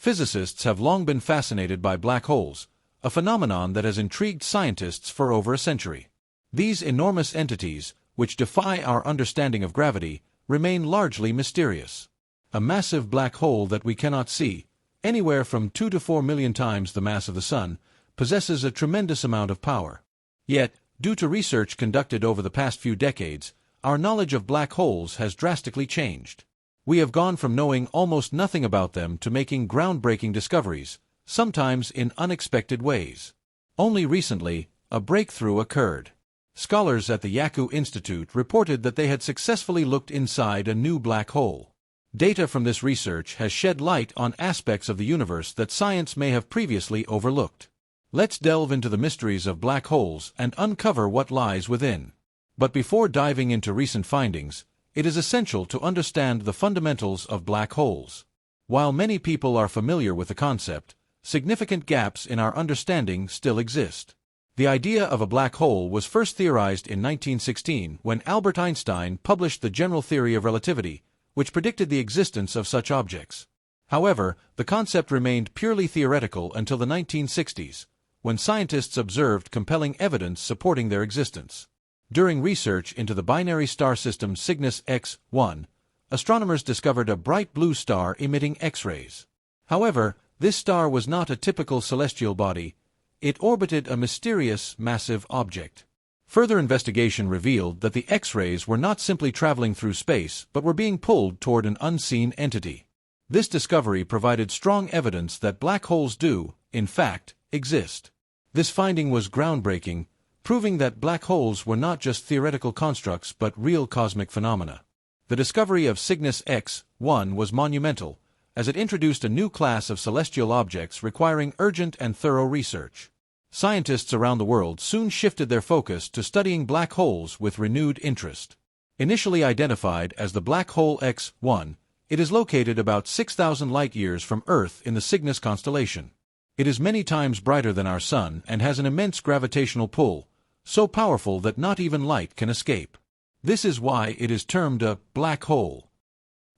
Physicists have long been fascinated by black holes, a phenomenon that has intrigued scientists for over a century. These enormous entities, which defy our understanding of gravity, remain largely mysterious. A massive black hole that we cannot see, anywhere from 2 to 4 million times the mass of the Sun, possesses a tremendous amount of power. Yet, due to research conducted over the past few decades, our knowledge of black holes has drastically changed. We have gone from knowing almost nothing about them to making groundbreaking discoveries, sometimes in unexpected ways. Only recently, a breakthrough occurred. Scholars at the Kaku Institute reported that they had successfully looked inside a new black hole. Data from this research has shed light on aspects of the universe that science may have previously overlooked. Let's delve into the mysteries of black holes and uncover what lies within. But before diving into recent findings, it is essential to understand the fundamentals of black holes. While many people are familiar with the concept, significant gaps in our understanding still exist. The idea of a black hole was first theorized in 1916 when Albert Einstein published the general theory of relativity, which predicted the existence of such objects. However, the concept remained purely theoretical until the 1960s, when scientists observed compelling evidence supporting their existence. During research into the binary star system Cygnus X-1, astronomers discovered a bright blue star emitting X-rays. However, this star was not a typical celestial body. It orbited a mysterious, massive object. Further investigation revealed that the X-rays were not simply traveling through space but were being pulled toward an unseen entity. This discovery provided strong evidence that black holes do, in fact, exist. This finding was groundbreaking, proving that black holes were not just theoretical constructs but real cosmic phenomena. The discovery of Cygnus X-1 was monumental, as it introduced a new class of celestial objects requiring urgent and thorough research. Scientists around the world soon shifted their focus to studying black holes with renewed interest. Initially identified as the black hole X-1, it is located about 6,000 light-years from Earth in the Cygnus constellation. It is many times brighter than our Sun and has an immense gravitational pull, so powerful that not even light can escape. This is why it is termed a black hole.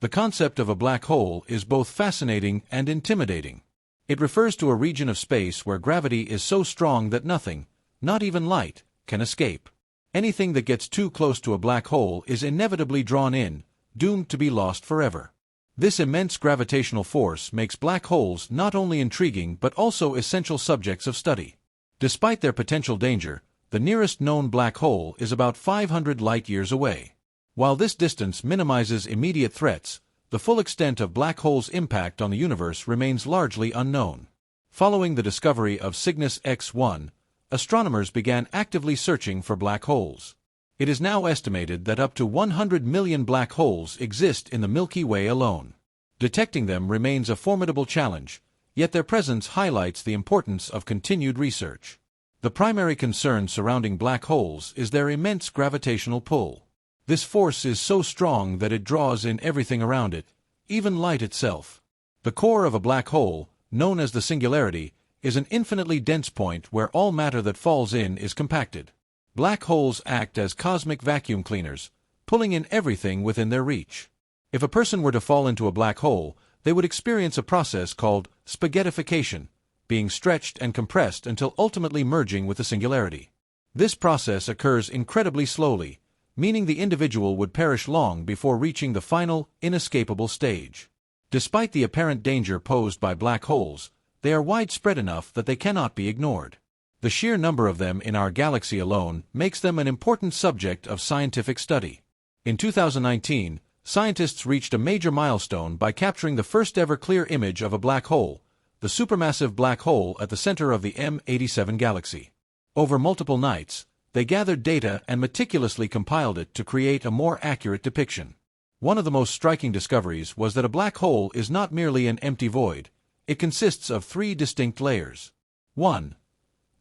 The concept of a black hole is both fascinating and intimidating. It refers to a region of space where gravity is so strong that nothing, not even light, can escape. Anything that gets too close to a black hole is inevitably drawn in, doomed to be lost forever. This immense gravitational force makes black holes not only intriguing but also essential subjects of study. Despite their potential danger, the nearest known black hole is about 500 light-years away. While this distance minimizes immediate threats, the full extent of black holes' impact on the universe remains largely unknown. Following the discovery of Cygnus X-1, astronomers began actively searching for black holes. It is now estimated that up to 100 million black holes exist in the Milky Way alone. Detecting them remains a formidable challenge, yet their presence highlights the importance of continued research. The primary concern surrounding black holes is their immense gravitational pull. This force is so strong that it draws in everything around it, even light itself. The core of a black hole, known as the singularity, is an infinitely dense point where all matter that falls in is compacted. Black holes act as cosmic vacuum cleaners, pulling in everything within their reach. If a person were to fall into a black hole, they would experience a process called spaghettification, being stretched and compressed until ultimately merging with the singularity. This process occurs incredibly slowly, meaning the individual would perish long before reaching the final, inescapable stage. Despite the apparent danger posed by black holes, they are widespread enough that they cannot be ignored. The sheer number of them in our galaxy alone makes them an important subject of scientific study. In 2019, scientists reached a major milestone by capturing the first-ever clear image of a black hole, the supermassive black hole at the center of the M87 galaxy. Over multiple nights, they gathered data and meticulously compiled it to create a more accurate depiction. One of the most striking discoveries was that a black hole is not merely an empty void. It consists of 3 distinct layers. 1.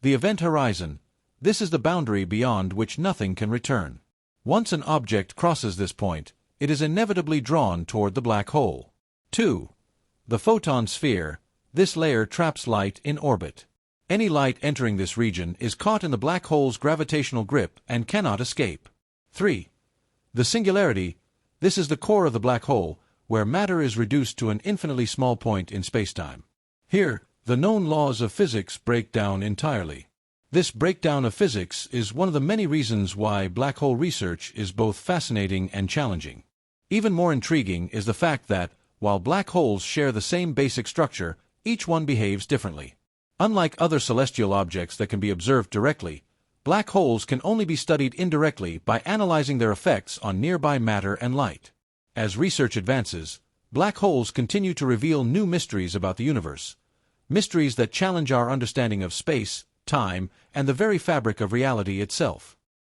The event horizon. This is the boundary beyond which nothing can return. Once an object crosses this point, it is inevitably drawn toward the black hole. 2. The photon sphere. This layer traps light in orbit. Any light entering this region is caught in the black hole's gravitational grip and cannot escape. 3. The singularity. This is the core of the black hole, where matter is reduced to an infinitely small point in spacetime. Here, the known laws of physics break down entirely. This breakdown of physics is one of the many reasons why black hole research is both fascinating and challenging. Even more intriguing is the fact that, while black holes share the same basic structure, each one behaves differently. Unlike other celestial objects that can be observed directly, black holes can only be studied indirectly by analyzing their effects on nearby matter and light. As research advances, black holes continue to reveal new mysteries about the universe, mysteries that challenge our understanding of space, time, and the very fabric of reality itself.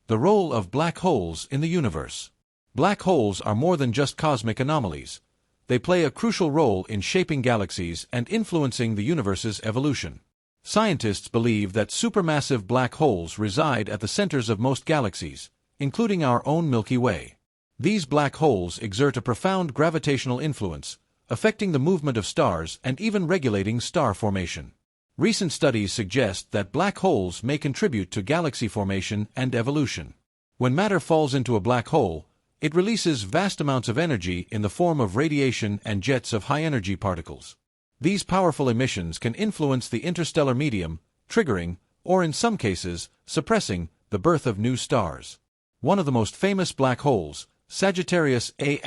The role of black holes in the universe. Black holes are more than just cosmic anomalies. They play a crucial role in shaping galaxies and influencing the universe's evolution. Scientists believe that supermassive black holes reside at the centers of most galaxies, including our own Milky Way. These black holes exert a profound gravitational influence, affecting the movement of stars and even regulating star formation. Recent studies suggest that black holes may contribute to galaxy formation and evolution. When matter falls into a black hole, it releases vast amounts of energy in the form of radiation and jets of high-energy particles. These powerful emissions can influence the interstellar medium, triggering, or in some cases, suppressing, the birth of new stars. One of the most famous black holes, Sagittarius A*,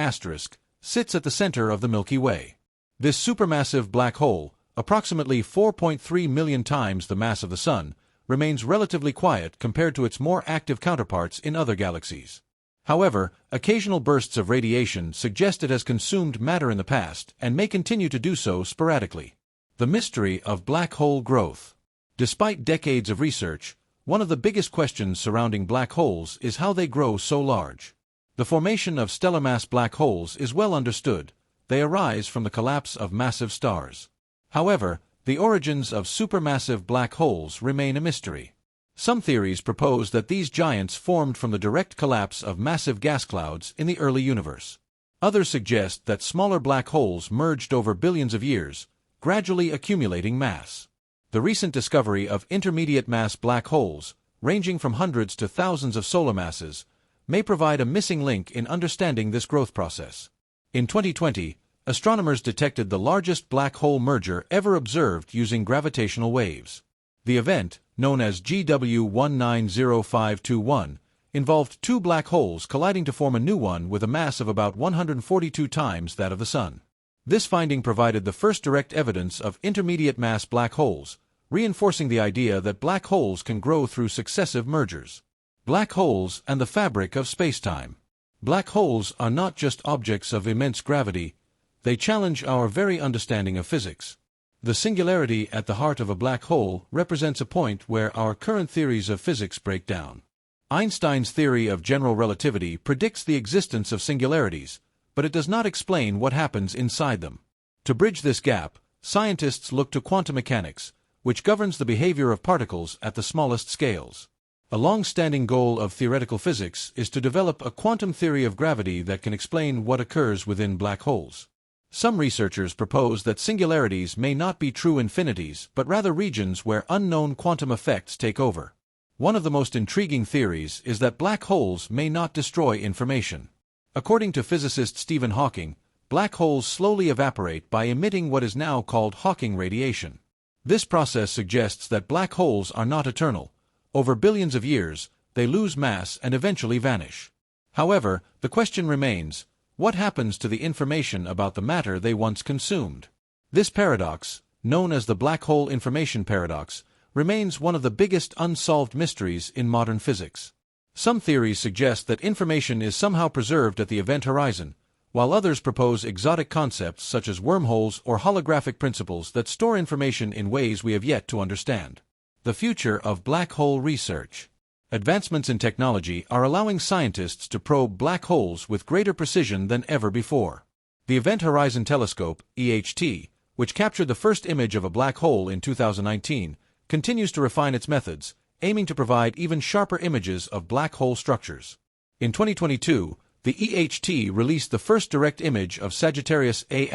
sits at the center of the Milky Way. This supermassive black hole, approximately 4.3 million times the mass of the Sun, remains relatively quiet compared to its more active counterparts in other galaxies. However, occasional bursts of radiation suggest it has consumed matter in the past and may continue to do so sporadically. The mystery of black hole growth. Despite decades of research, one of the biggest questions surrounding black holes is how they grow so large. The formation of stellar mass black holes is well understood. They arise from the collapse of massive stars. However, the origins of supermassive black holes remain a mystery. Some theories propose that these giants formed from the direct collapse of massive gas clouds in the early universe. Others suggest that smaller black holes merged over billions of years, gradually accumulating mass. The recent discovery of intermediate mass black holes, ranging from hundreds to thousands of solar masses, may provide a missing link in understanding this growth process. In 2020, astronomers detected the largest black hole merger ever observed using gravitational waves. The event, known as GW190521, involved two black holes colliding to form a new one with a mass of about 142 times that of the Sun. This finding provided the first direct evidence of intermediate mass black holes, reinforcing the idea that black holes can grow through successive mergers. Black holes and the fabric of spacetime. Black holes are not just objects of immense gravity, they challenge our very understanding of physics. The singularity at the heart of a black hole represents a point where our current theories of physics break down. Einstein's theory of general relativity predicts the existence of singularities, but it does not explain what happens inside them. To bridge this gap, scientists look to quantum mechanics, which governs the behavior of particles at the smallest scales. A long-standing goal of theoretical physics is to develop a quantum theory of gravity that can explain what occurs within black holes. Some researchers propose that singularities may not be true infinities but rather regions where unknown quantum effects take over. One of the most intriguing theories is that black holes may not destroy information. According to physicist Stephen Hawking, black holes slowly evaporate by emitting what is now called Hawking radiation. This process suggests that black holes are not eternal. Over billions of years, they lose mass and eventually vanish. However, the question remains, what happens to the information about the matter they once consumed? This paradox, known as the black hole information paradox, remains one of the biggest unsolved mysteries in modern physics. Some theories suggest that information is somehow preserved at the event horizon, while others propose exotic concepts such as wormholes or holographic principles that store information in ways we have yet to understand. The future of black hole research. Advancements in technology are allowing scientists to probe black holes with greater precision than ever before. The Event Horizon Telescope, EHT, which captured the first image of a black hole in 2019, continues to refine its methods, aiming to provide even sharper images of black hole structures. In 2022, the EHT released the first direct image of Sagittarius A*,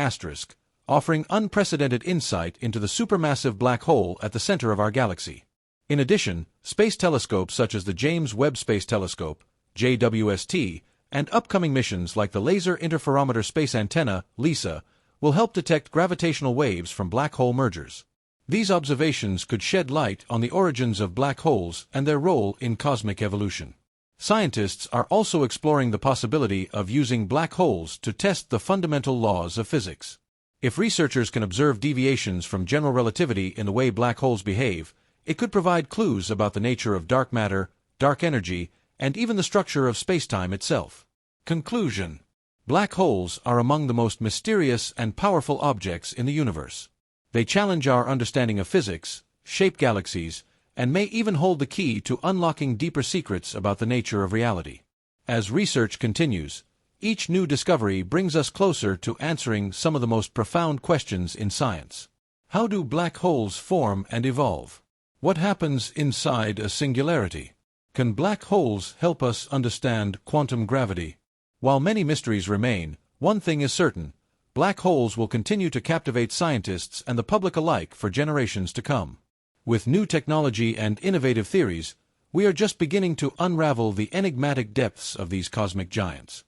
offering unprecedented insight into the supermassive black hole at the center of our galaxy. In addition, space telescopes such as the James Webb Space Telescope, JWST, and upcoming missions like the Laser Interferometer Space Antenna, LISA, will help detect gravitational waves from black hole mergers. These observations could shed light on the origins of black holes and their role in cosmic evolution. Scientists are also exploring the possibility of using black holes to test the fundamental laws of physics. If researchers can observe deviations from general relativity in the way black holes behave, it could provide clues about the nature of dark matter, dark energy, and even the structure of spacetime itself. Conclusion: black holes are among the most mysterious and powerful objects in the universe. They challenge our understanding of physics, shape galaxies, and may even hold the key to unlocking deeper secrets about the nature of reality. As research continues, each new discovery brings us closer to answering some of the most profound questions in science. How do black holes form and evolve? What happens inside a singularity? Can black holes help us understand quantum gravity? While many mysteries remain, one thing is certain: black holes will continue to captivate scientists and the public alike for generations to come. With new technology and innovative theories, we are just beginning to unravel the enigmatic depths of these cosmic giants.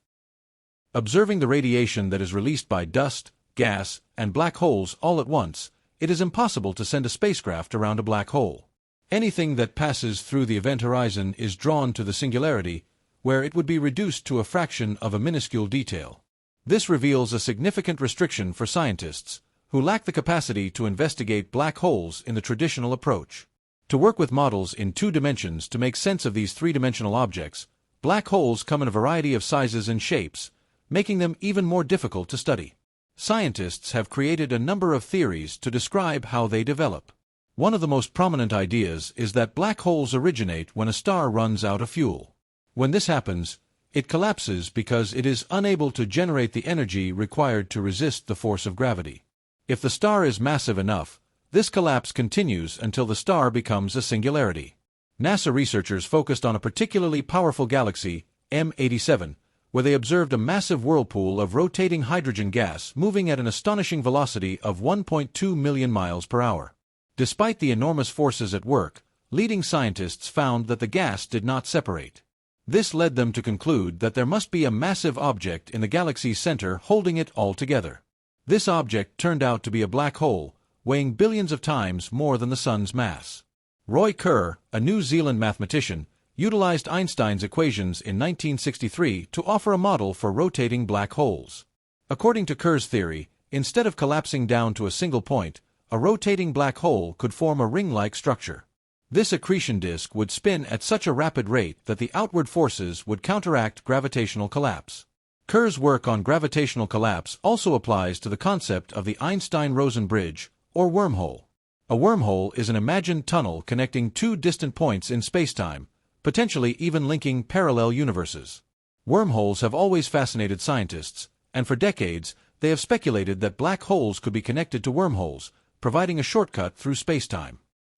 Observing the radiation that is released by dust, gas, and black holes all at once, it is impossible to send a spacecraft around a black hole. Anything that passes through the event horizon is drawn to the singularity, where it would be reduced to a fraction of a minuscule detail. This reveals a significant restriction for scientists, who lack the capacity to investigate black holes in the traditional approach. To work with models in 2 dimensions to make sense of these 3-dimensional objects, black holes come in a variety of sizes and shapes, making them even more difficult to study. Scientists have created a number of theories to describe how they develop. One of the most prominent ideas is that black holes originate when a star runs out of fuel. When this happens, it collapses because it is unable to generate the energy required to resist the force of gravity. If the star is massive enough, this collapse continues until the star becomes a singularity. NASA researchers focused on a particularly powerful galaxy, M87, where they observed a massive whirlpool of rotating hydrogen gas moving at an astonishing velocity of 1.2 million miles per hour. Despite the enormous forces at work, leading scientists found that the gas did not separate. This led them to conclude that there must be a massive object in the galaxy's center holding it all together. This object turned out to be a black hole, weighing billions of times more than the Sun's mass. Roy Kerr, a New Zealand mathematician, utilized Einstein's equations in 1963 to offer a model for rotating black holes. According to Kerr's theory, instead of collapsing down to a single point, a rotating black hole could form a ring-like structure. This accretion disk would spin at such a rapid rate that the outward forces would counteract gravitational collapse. Kerr's work on gravitational collapse also applies to the concept of the Einstein-Rosen bridge, or wormhole. A wormhole is an imagined tunnel connecting 2 distant points in spacetime, potentially even linking parallel universes. Wormholes have always fascinated scientists, and for decades, they have speculated that black holes could be connected to wormholes, providing a shortcut through spacetime.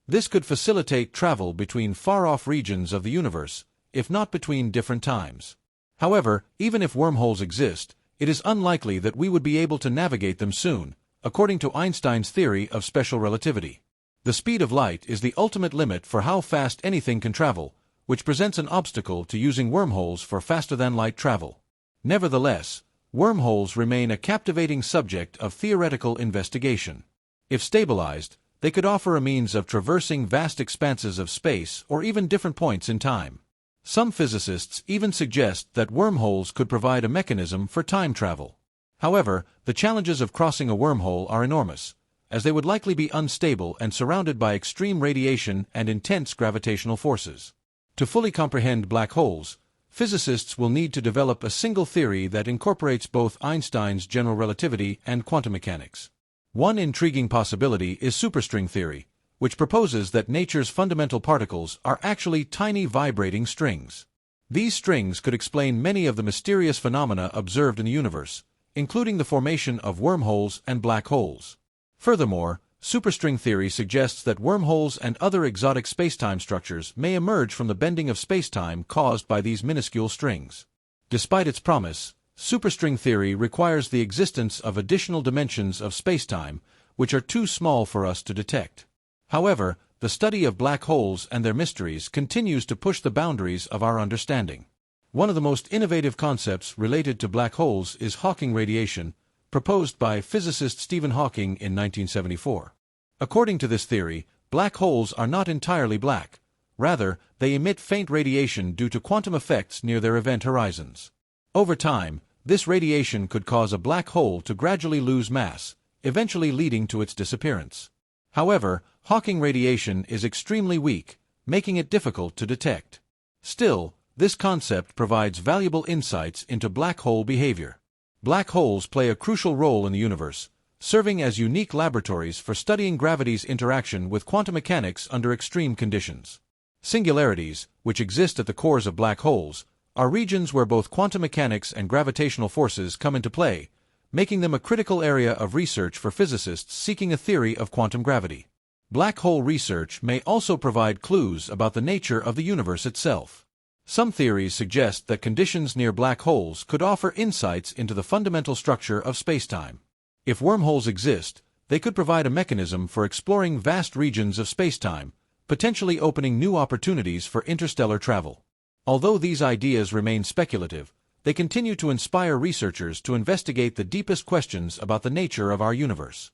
This could facilitate travel between far-off regions of the universe, if not between different times. However, even if wormholes exist, it is unlikely that we would be able to navigate them soon, according to Einstein's theory of special relativity. The speed of light is the ultimate limit for how fast anything can travel, which presents an obstacle to using wormholes for faster-than-light travel. Nevertheless, wormholes remain a captivating subject of theoretical investigation. If stabilized, they could offer a means of traversing vast expanses of space or even different points in time. Some physicists even suggest that wormholes could provide a mechanism for time travel. However, the challenges of crossing a wormhole are enormous, as they would likely be unstable and surrounded by extreme radiation and intense gravitational forces. To fully comprehend black holes, physicists will need to develop a single theory that incorporates both Einstein's general relativity and quantum mechanics. One intriguing possibility is superstring theory, which proposes that nature's fundamental particles are actually tiny vibrating strings. These strings could explain many of the mysterious phenomena observed in the universe, including the formation of wormholes and black holes. Furthermore, superstring theory suggests that wormholes and other exotic spacetime structures may emerge from the bending of spacetime caused by these minuscule strings. Despite its promise, superstring theory requires the existence of additional dimensions of spacetime, which are too small for us to detect. However, the study of black holes and their mysteries continues to push the boundaries of our understanding. One of the most innovative concepts related to black holes is Hawking radiation, proposed by physicist Stephen Hawking in 1974. According to this theory, black holes are not entirely black. Rather, they emit faint radiation due to quantum effects near their event horizons. Over time, this radiation could cause a black hole to gradually lose mass, eventually leading to its disappearance. However, Hawking radiation is extremely weak, making it difficult to detect. Still, this concept provides valuable insights into black hole behavior. Black holes play a crucial role in the universe, serving as unique laboratories for studying gravity's interaction with quantum mechanics under extreme conditions. Singularities, which exist at the cores of black holes, are regions where both quantum mechanics and gravitational forces come into play, making them a critical area of research for physicists seeking a theory of quantum gravity. Black hole research may also provide clues about the nature of the universe itself. Some theories suggest that conditions near black holes could offer insights into the fundamental structure of spacetime. If wormholes exist, they could provide a mechanism for exploring vast regions of spacetime, potentially opening new opportunities for interstellar travel. Although these ideas remain speculative, they continue to inspire researchers to investigate the deepest questions about the nature of our universe.